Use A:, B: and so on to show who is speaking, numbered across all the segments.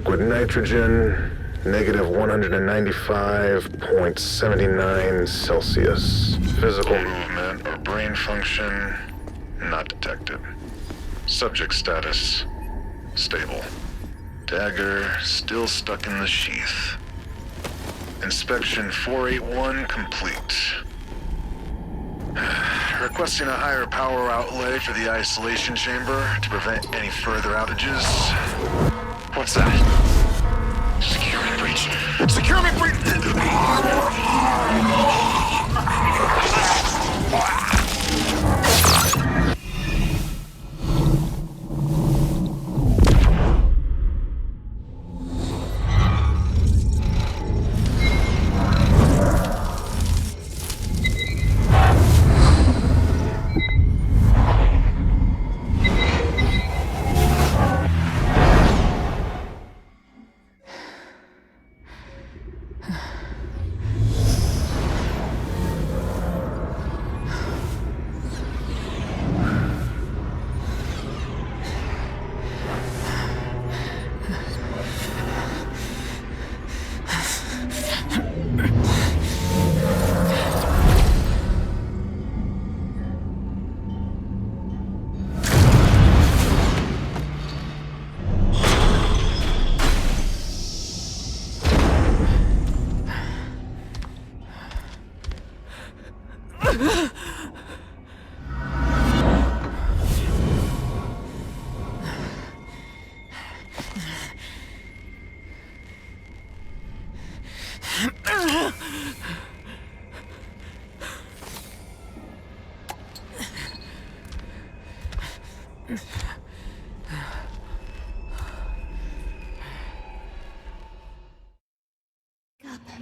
A: liquid nitrogen, negative 195.79 Celsius. Physical movement or brain function, not detected. Subject status, stable. Dagger still stuck in the sheath. Inspection 481 complete. Requesting a higher power outlay for the isolation chamber to prevent any further outages. What's that? Security breach. Security breach!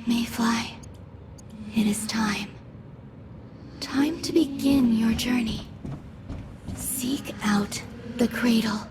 B: Mayfly, it is time. Time to begin your journey. Seek out the cradle.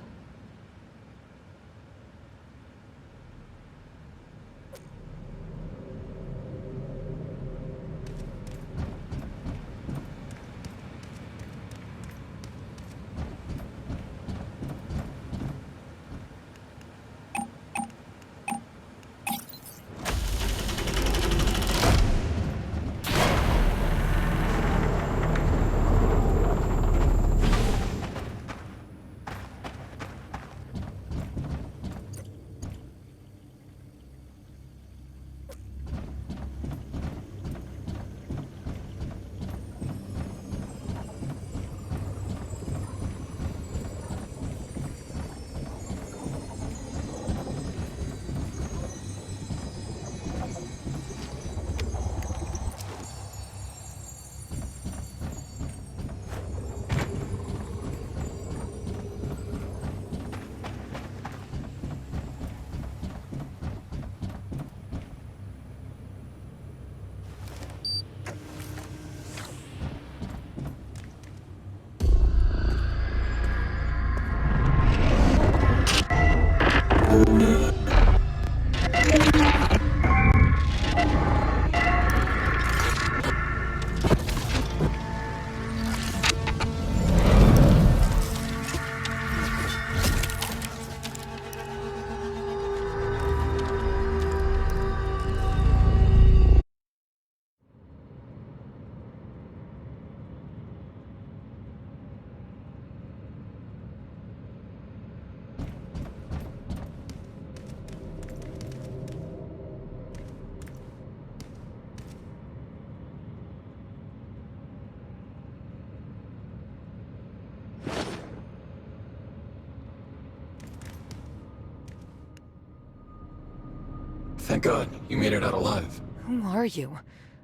C: Thank God, you made it out alive.
D: Who are you?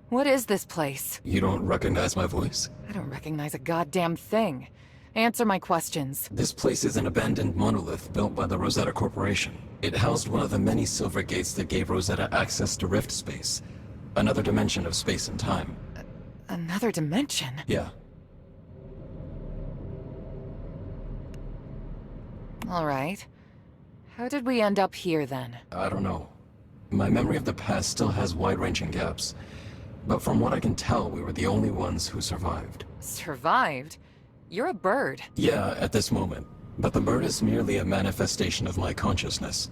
D: What is this place?
C: You don't recognize my voice?
D: I don't recognize a goddamn thing. Answer my questions.
C: This place is an abandoned monolith built by the Rosetta Corporation. It housed one of the many silver gates that gave Rosetta access to Rift Space. Another dimension of space and time.
D: Another dimension?
C: Yeah.
D: Alright. How did we end up here then?
C: I don't know. My memory of the past still has wide-ranging gaps. But from what I can tell, we were the only ones who survived.
D: Survived? You're a bird.
C: Yeah, at this moment. But the bird is merely a manifestation of my consciousness.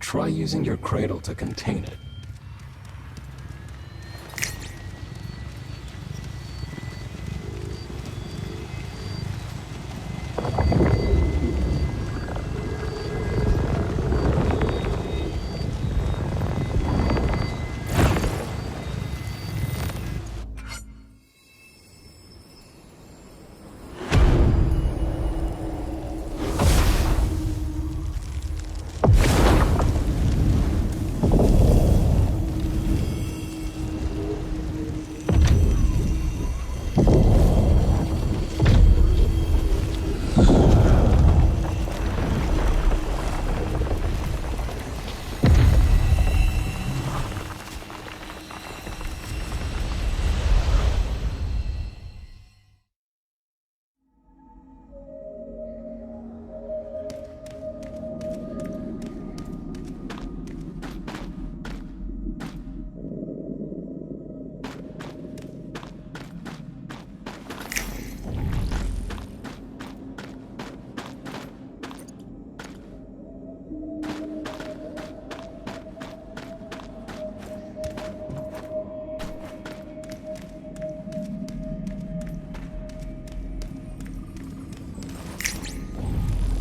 C: Try using your cradle to contain it.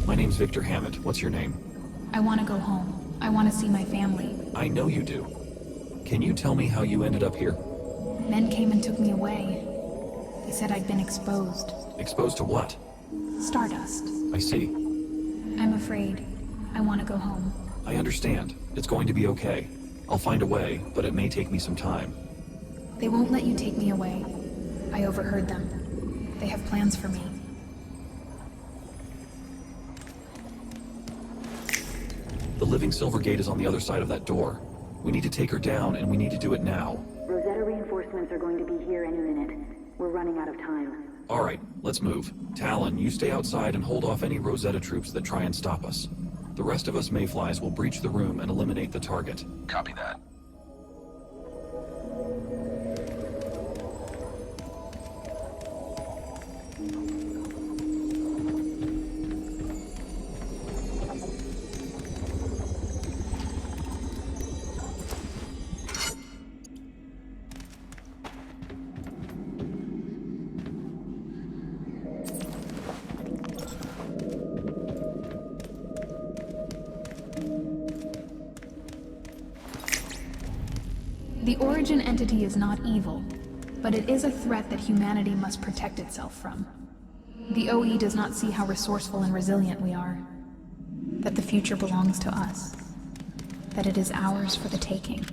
C: My name's Victor Hammond. What's your name?
E: I want to go home. I want to see my family.
C: I know you do. Can you tell me how you ended up here?
E: Men came and took me away. They said I'd been exposed.
C: Exposed to what?
E: Stardust.
C: I see.
E: I'm afraid. I want to go home.
C: I understand. It's going to be okay. I'll find a way, but it may take me some time.
E: They won't let you take me away. I overheard them. They have plans for me.
C: The living Silvergate is on the other side of that door. We need to take her down, and we need to do it now.
F: Rosetta reinforcements are going to be here any minute. We're running out of time.
C: All right, let's move. Talon, you stay outside and hold off any Rosetta troops that try and stop us. The rest of us Mayflies will breach the room and eliminate the target.
A: Copy that.
E: The Origin entity is not evil, but it is a threat that humanity must protect itself from. The OE does not see how resourceful and resilient we are. That the future belongs to us. That it is ours for the taking.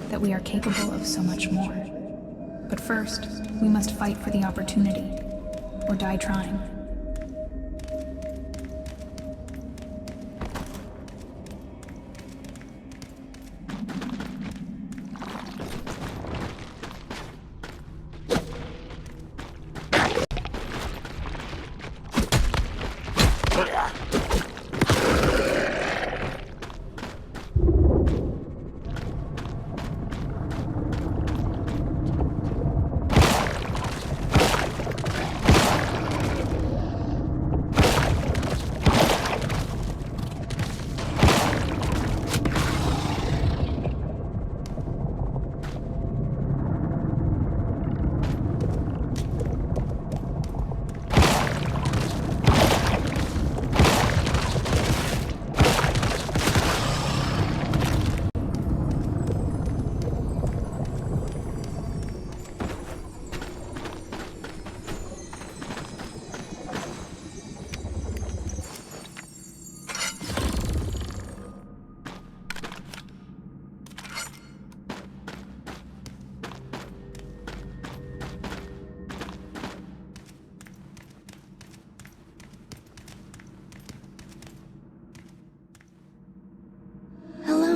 E: That we are capable of so much more. But first, we must fight for the opportunity, or die trying.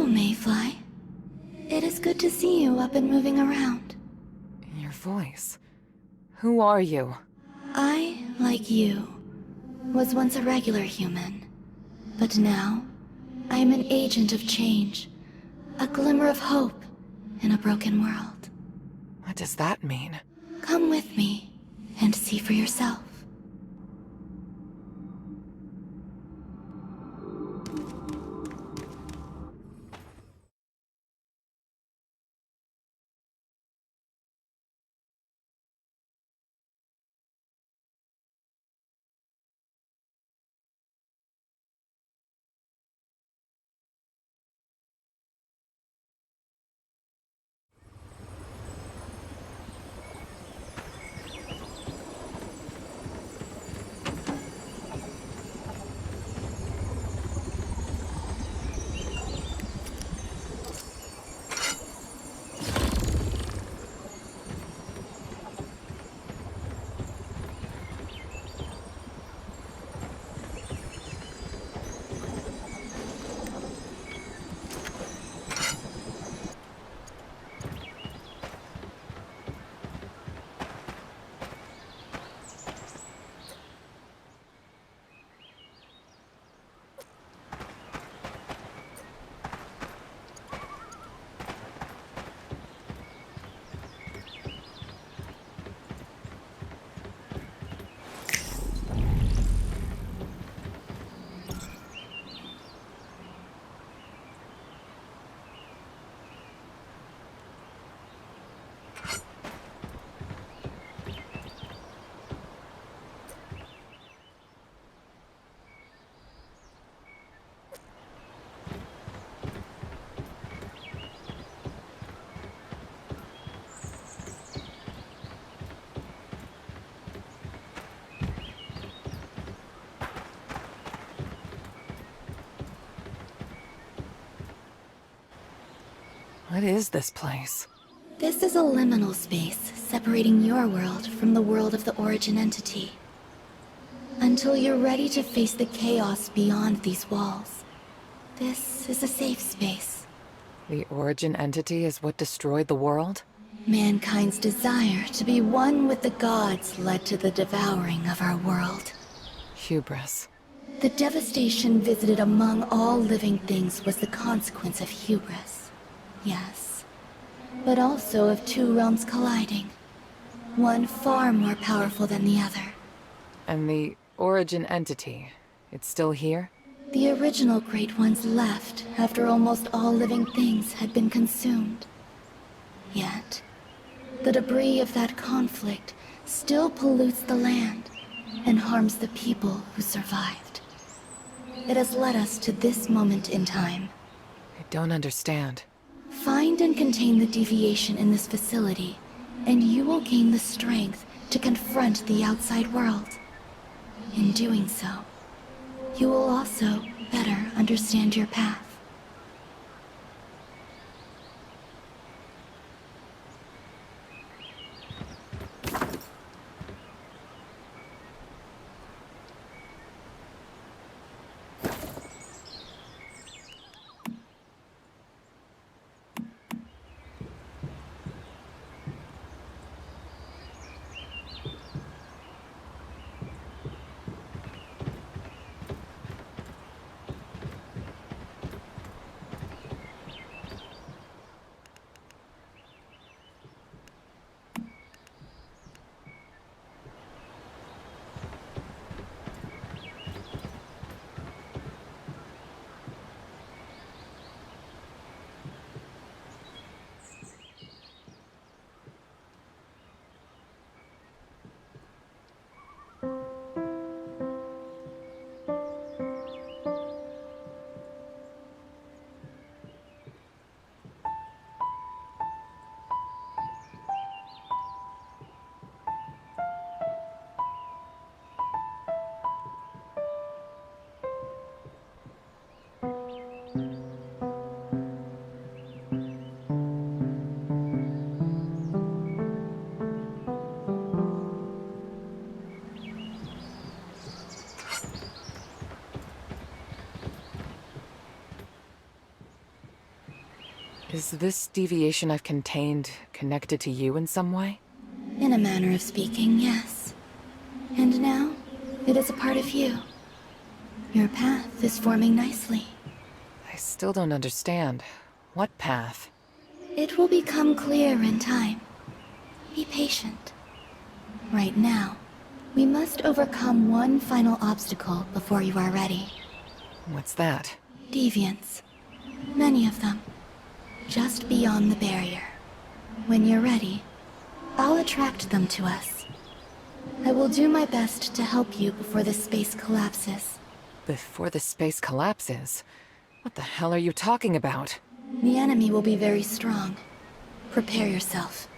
B: Mayfly. It is good to see you up and moving around.
D: Your voice. Who are you?
B: I, like you, was once a regular human. But now, I am an agent of change. A glimmer of hope in a broken world.
D: What does that mean?
B: Come with me and see for yourself.
D: What is this place?
B: This is a liminal space separating your world from the world of the Origin entity. Until you're ready to face the chaos beyond these walls, this is a safe space.
D: The Origin entity is what destroyed the world?
B: Mankind's desire to be one with the gods led to the devouring of our world.
D: Hubris.
B: The devastation visited among all living things was the consequence of hubris. Yes. But also of two realms colliding. One far more powerful than the other.
D: And the Origin entity, it's still here?
B: The original Great Ones left after almost all living things had been consumed. Yet, the debris of that conflict still pollutes the land and harms the people who survived. It has led us to this moment in time.
D: I don't understand.
B: Find and contain the deviation in this facility, and you will gain the strength to confront the outside world. In doing so, you will also better understand your path.
D: Is this deviation I've contained connected to you in some way?
B: In a manner of speaking, yes. And now, it is a part of you. Your path is forming nicely.
D: I still don't understand. What path?
B: It will become clear in time. Be patient. Right now, we must overcome one final obstacle before you are ready.
D: What's that?
B: Deviants. Many of them. Just beyond the barrier. When you're ready, I'll attract them to us. I will do my best to help you before the space collapses.
D: Before the space collapses? What the hell are you talking about?
B: The enemy will be very strong. Prepare yourself.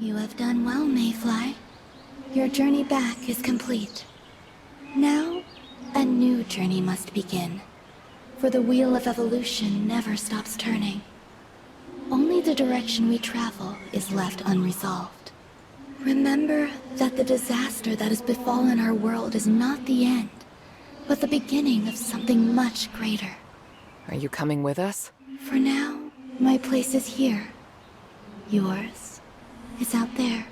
B: You have done well, Mayfly. Your journey back is complete. Now, a new journey must begin. For the wheel of evolution never stops turning. Only the direction we travel is left unresolved. Remember that the disaster that has befallen our world is not the end, but the beginning of something much greater.
D: Are you coming with us?
B: For now, my place is here. Yours is out there.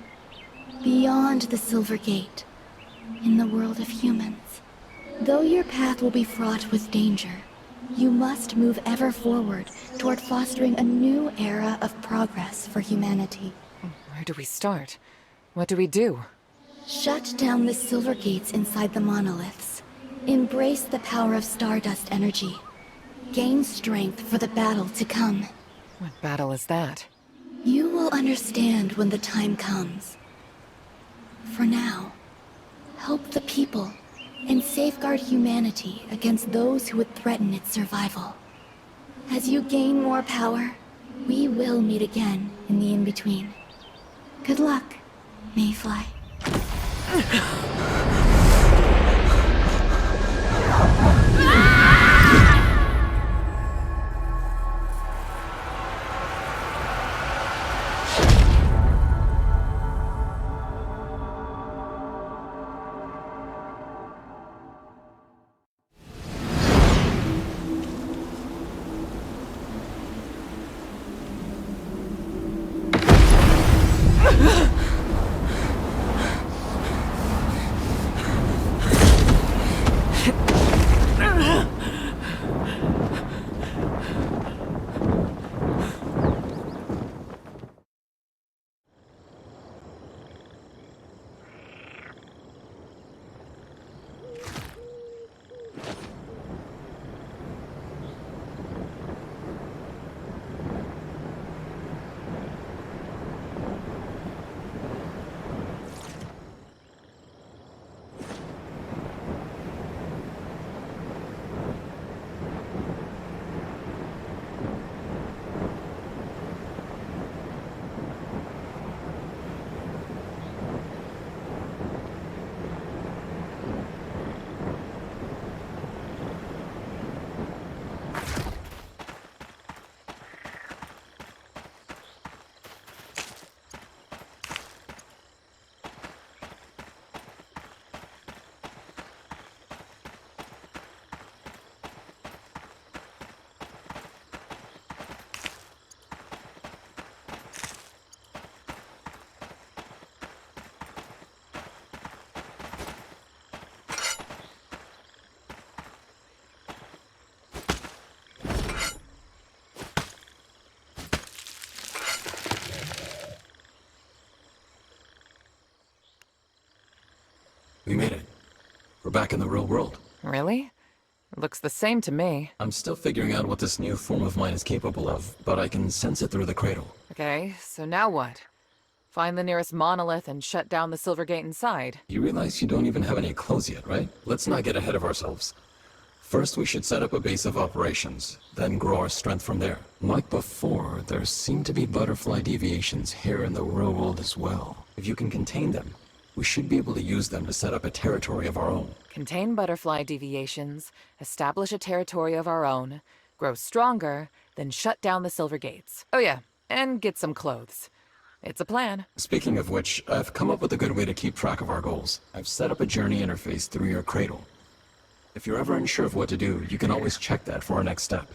B: beyond the Silver Gate, in the world of humans. Though your path will be fraught with danger, you must move ever forward toward fostering a new era of progress for humanity.
D: Where do we start? What do we do?
B: Shut down the Silver Gates inside the monoliths. Embrace the power of Stardust energy. Gain strength for the battle to come.
D: What battle is that?
B: You will understand when the time comes. For now, help the people and safeguard humanity against those who would threaten its survival. As you gain more power, we will meet again in the in-between. Good luck, Mayfly.
C: We made it. We're back in the real world.
D: Really? It looks the same to me.
C: I'm still figuring out what this new form of mine is capable of, but I can sense it through the cradle.
D: Okay, so now what? Find the nearest monolith and shut down the Silver Gate inside.
C: You realize you don't even have any clothes yet, right? Let's not get ahead of ourselves. First, we should set up a base of operations, then grow our strength from there. Like before, there seem to be butterfly deviations here in the real world as well. If you can contain them, we should be able to use them to set up a territory of our own.
D: Contain butterfly deviations, establish a territory of our own, grow stronger, then shut down the Silver Gates. Oh yeah, and get some clothes. It's a plan.
C: Speaking of which, I've come up with a good way to keep track of our goals. I've set up a journey interface through your cradle. If you're ever unsure of what to do, you can always check that for our next step.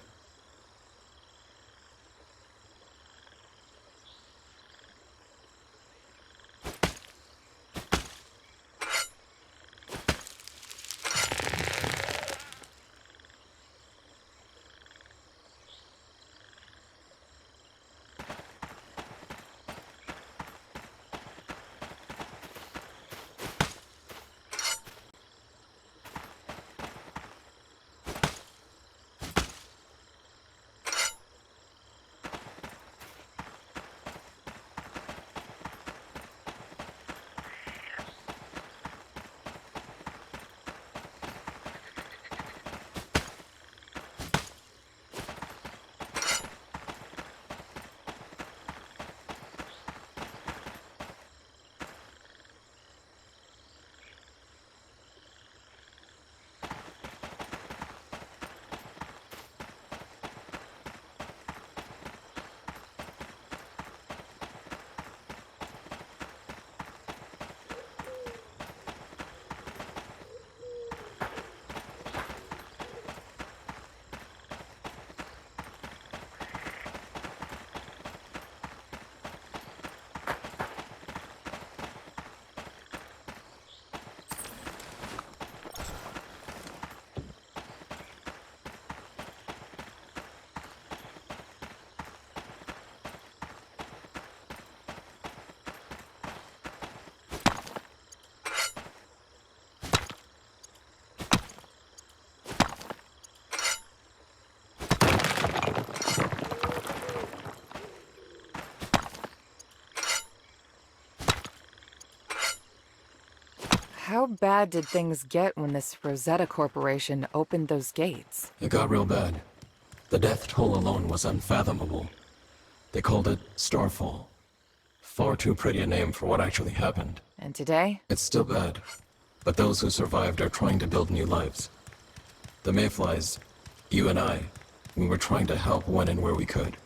D: How bad did things get when this Rosetta Corporation opened those gates?
C: It got real bad. The death toll alone was unfathomable. They called it Starfall. Far too pretty a name for what actually happened.
D: And today?
C: It's still bad, but those who survived are trying to build new lives. The Mayflies, you and I, we were trying to help when and where we could.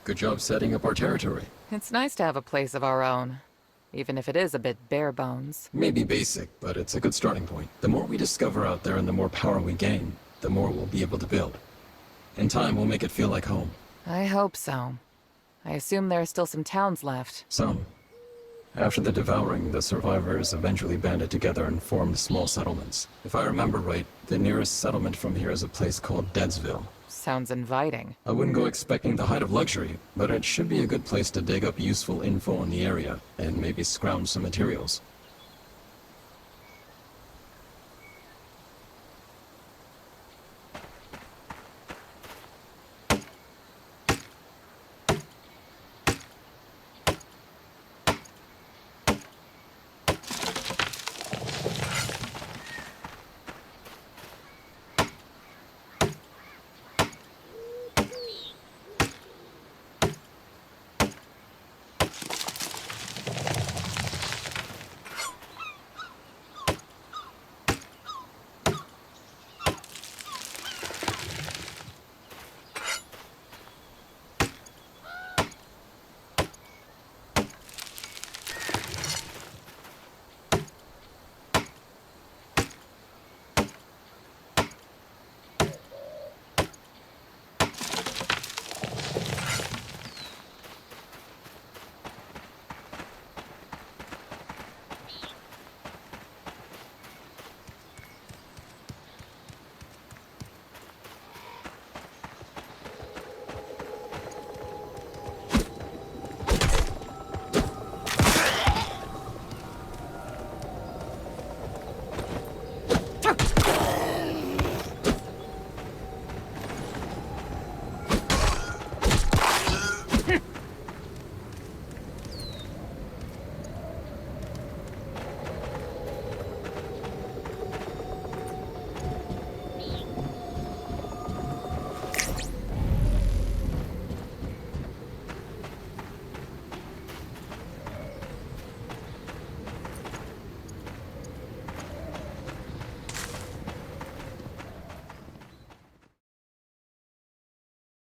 C: Good job setting up our territory.
D: It's nice to have a place of our own, even if it is a bit bare bones.
C: Maybe basic, but it's a good starting point. The more we discover out there and the more power we gain, the more we'll be able to build. In time, we'll make it feel like home.
D: I hope so. I assume there are still some towns left.
C: Some. After the devouring, the survivors eventually banded together and formed small settlements. If I remember right, the nearest settlement from here is a place called Deadsville.
D: Sounds inviting.
C: I wouldn't go expecting the height of luxury, but it should be a good place to dig up useful info on the area, and maybe scrounge some materials.